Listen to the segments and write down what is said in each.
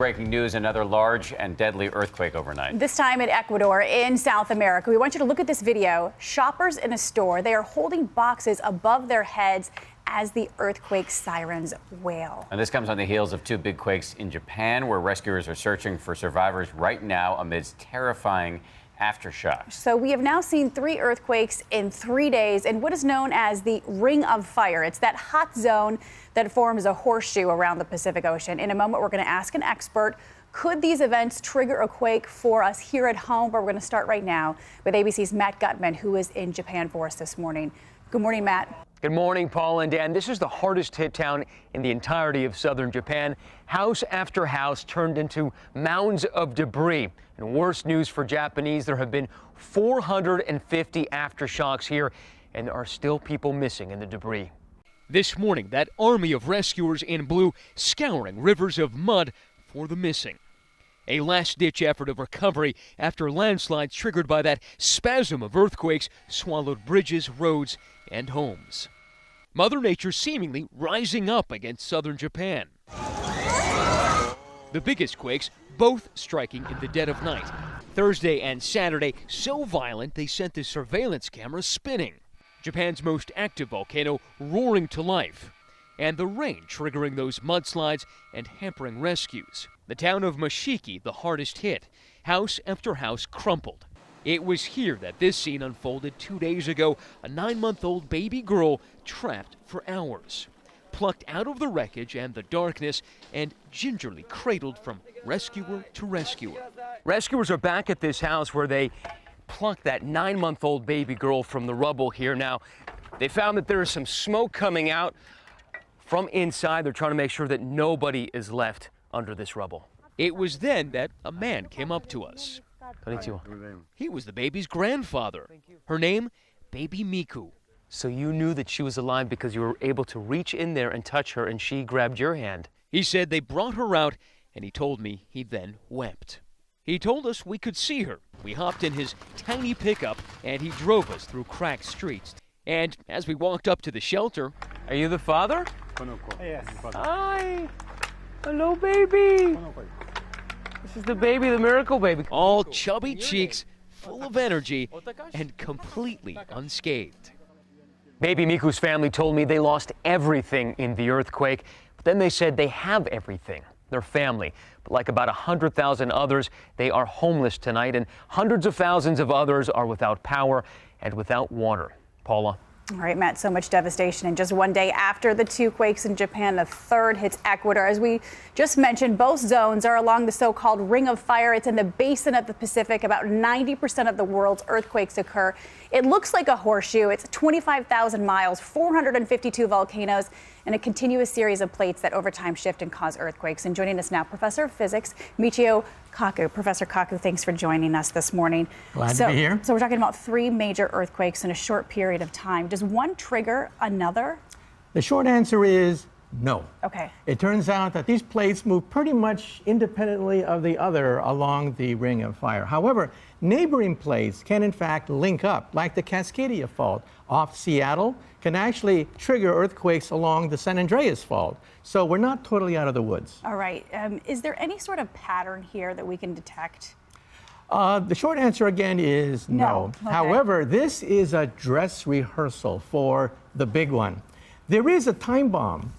Breaking news, another large and deadly earthquake overnight. This time in Ecuador in South America. We want you to look at this video. Shoppers in a store, they are holding boxes above their heads as the earthquake sirens wail. And this comes on the heels of two big quakes in Japan, where rescuers are searching for survivors right now amidst terrifying aftershocks. So we have now seen 3 earthquakes in 3 days in what is known as the Ring of Fire. It's that hot zone that forms a horseshoe around the Pacific Ocean. In a moment, we're going to ask an expert, could these events trigger a quake for us here at home? But we're going to start right now with ABC's Matt Gutman, who is in Japan for us this morning. Good morning, Matt. Good morning, Paul and Dan. This is the hardest hit town in the entirety of southern Japan. House after house turned into mounds of debris. And worse news for Japanese, there have been 450 aftershocks here, and there are still people missing in the debris. This morning, that army of rescuers in blue scouring rivers of mud for the missing. A last-ditch effort of recovery after landslides triggered by that spasm of earthquakes swallowed bridges, roads, and homes. Mother Nature seemingly rising up against southern Japan. The biggest quakes both striking in the dead of night. Thursday and Saturday so violent they sent the surveillance cameras spinning. Japan's most active volcano roaring to life. And the rain triggering those mudslides and hampering rescues. The town of Mashiki, the hardest hit. House after house crumpled. It was here that this scene unfolded 2 days ago. A 9-month-old baby girl trapped for hours. Plucked out of the wreckage and the darkness and gingerly cradled from rescuer to rescuer. Rescuers are back at this house where they plucked that 9-month-old baby girl from the rubble here. Now, they found that there is some smoke coming out from inside. They're trying to make sure that nobody is left under this rubble. It was then that a man came up to us. Konnichiwa. He was the baby's grandfather. Her name, Baby Miku. So you knew that she was alive because you were able to reach in there and touch her, and she grabbed your hand. He said they brought her out, and he told me he then wept. He told us we could see her. We hopped in his tiny pickup, and he drove us through cracked streets. And as we walked up to the shelter... Are you the father? Yes. Hi. Hello, baby. This is the baby, the miracle baby. All chubby cheeks, full of energy, and completely unscathed. Baby Miku's family told me they lost everything in the earthquake, but then they said they have everything, their family. But like about 100,000 others, they are homeless tonight, and hundreds of thousands of others are without power and without water. Paula. All right, Matt, so much devastation. And just one day after the 2 quakes in Japan, the third hits Ecuador. As we just mentioned, both zones are along the so-called Ring of Fire. It's in the basin of the Pacific. About 90% of the world's earthquakes occur. It looks like a horseshoe. It's 25,000 miles, 452 volcanoes, and a continuous series of plates that over time shift and cause earthquakes. And joining us now, Professor of Physics, Michio Kaku. Professor Kaku, thanks for joining us this morning. Glad to be here. So we're talking about 3 major earthquakes in a short period of time. Does one trigger another? The short answer is no. Okay. It turns out that these plates move pretty much independently of the other along the Ring of Fire. However, neighboring plates can in fact link up, like the Cascadia Fault off Seattle can actually trigger earthquakes along the San Andreas Fault. So we're not totally out of the woods. All right. Is there any sort of pattern here that we can detect? The short answer again is no. Okay. However, this is a dress rehearsal for the big one. There is a time bomb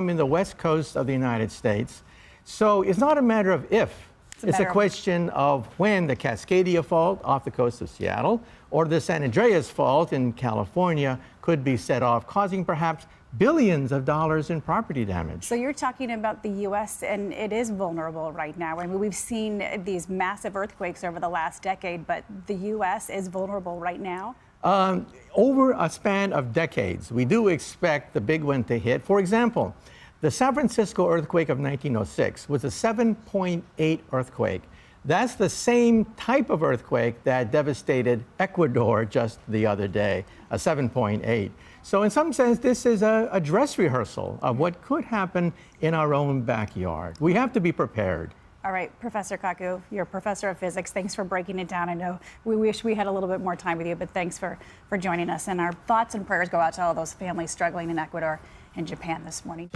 in the west coast of the United States. So it's not a matter of if. It's a question of when the Cascadia Fault off the coast of Seattle or the San Andreas Fault in California could be set off, causing perhaps billions of dollars in property damage. So you're talking about the U.S., and it is vulnerable right now. I mean, we've seen these massive earthquakes over the last decade, but the U.S. is vulnerable right now? Over a span of decades, we do expect the big one to hit. For example, the San Francisco earthquake of 1906 was a 7.8 earthquake. That's the same type of earthquake that devastated Ecuador just the other day, a 7.8. So in some sense, this is a dress rehearsal of what could happen in our own backyard. We have to be prepared. All right, Professor Kaku, you're a professor of physics. Thanks for breaking it down. I know we wish we had a little bit more time with you, but thanks for joining us. And our thoughts and prayers go out to all those families struggling in Ecuador and Japan this morning.